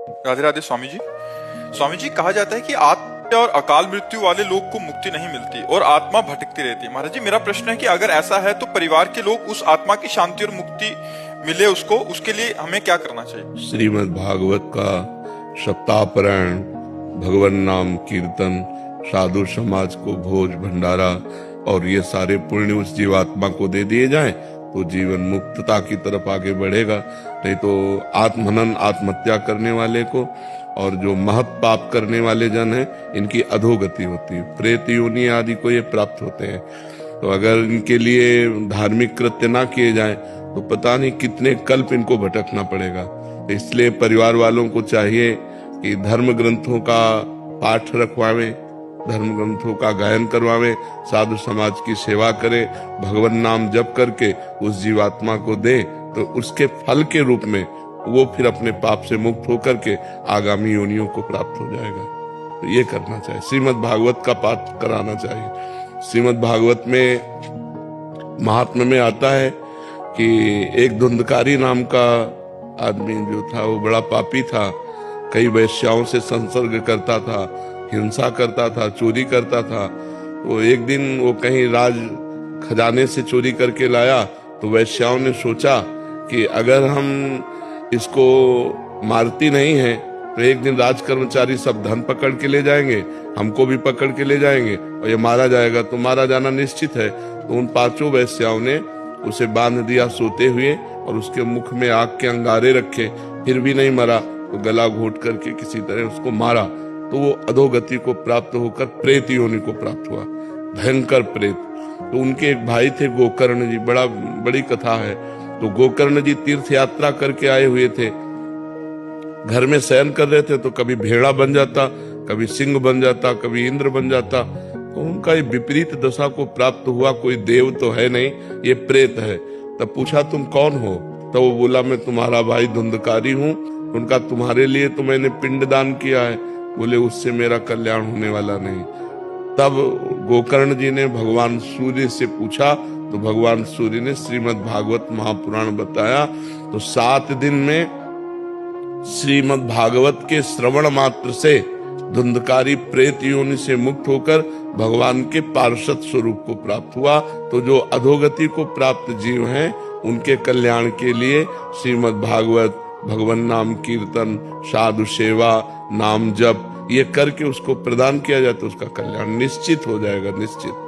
राधे राधे स्वामी जी। स्वामी जी, कहा जाता है कि आत्महत्या और अकाल मृत्यु वाले लोग को मुक्ति नहीं मिलती और आत्मा भटकती रहती है। महाराज जी, मेरा प्रश्न है कि अगर ऐसा है तो परिवार के लोग उस आत्मा की शांति और मुक्ति मिले उसको, उसके लिए हमें क्या करना चाहिए? श्रीमद् भागवत का सप्ताह पारायण, भगवान नाम कीर्तन, साधु समाज को भोज भंडारा और ये सारे पुण्य उस जीवात्मा को दे दिए जाएं तो जीवन मुक्तता की तरफ आगे बढ़ेगा। नहीं तो आत्महनन, आत्महत्या करने वाले को और जो महत पाप करने वाले जन हैं, इनकी अधोगति होती है, प्रेत योनि आदि को ये प्राप्त होते हैं। तो अगर इनके लिए धार्मिक कृत्य ना किए जाएं तो पता नहीं कितने कल्प इनको भटकना पड़ेगा। इसलिए परिवार वालों को चाहिए कि धर्म ग्रंथों का पाठ रखवावें, धर्म ग्रंथों का गायन करवावें, साधु समाज की सेवा करें, भगवान नाम जप करके उस जीवात्मा को दे तो उसके फल के रूप में वो फिर अपने पाप से मुक्त होकर के आगामी योनियों को प्राप्त हो जाएगा। तो ये करना चाहिए, श्रीमद् भागवत का पाठ कराना चाहिए। श्रीमद् भागवत में महात्म्य में आता है कि एक धुंधकारी नाम का आदमी जो था वो बड़ा पापी था, कई वैश्याओं से संसर्ग करता था, हिंसा करता था, चोरी करता था। तो एक दिन वो कहीं राज खजाने से चोरी करके लाया तो वैश्याओं ने सोचा कि अगर हम इसको मारती नहीं है तो एक दिन राज कर्मचारी सब धन पकड़ के ले जाएंगे, हमको भी पकड़ के ले जाएंगे और ये मारा जाएगा, तो मारा जाना निश्चित है। तो उन पांचों वैश्याओं ने उसे बांध दिया सोते हुए और उसके मुख में आग के अंगारे रखे, फिर भी नहीं मरा तो गला घोट करके किसी तरह उसको मारा। तो वो अधोगति को प्राप्त होकर प्रेत योनि को प्राप्त हुआ, भयंकर प्रेत। तो उनके एक भाई थे गोकर्ण जी, बड़ी कथा है। तो गोकर्ण जी तीर्थ यात्रा करके आए हुए थे, घर में शयन कर रहे थे तो कभी भेड़ा बन जाता, कभी सिंह बन जाता, कभी इंद्र बन जाता। तो उनका ये विपरीत दशा को प्राप्त हुआ। कोई देव तो है नहीं, ये प्रेत है। तब पूछा तुम कौन हो? तो वो बोला मैं तुम्हारा भाई धुंधकारी हूँ। उनका तुम्हारे लिए तो मैंने पिंडदान किया है। बोले उससे मेरा कल्याण होने वाला नहीं। तब गोकर्ण जी ने भगवान सूर्य से पूछा तो भगवान सूर्य ने श्रीमद् भागवत महापुराण बताया। तो 7 दिन में श्रीमद् भागवत के श्रवण मात्र से धुंधकारी प्रेत योनि से मुक्त होकर भगवान के पार्षद स्वरूप को प्राप्त हुआ। तो जो अधोगति को प्राप्त जीव हैं उनके कल्याण के लिए श्रीमद् भागवत, भगवान नाम कीर्तन, साधु सेवा, नाम जप ये करके उसको प्रदान किया जाए तो उसका कल्याण निश्चित हो जाएगा, निश्चित।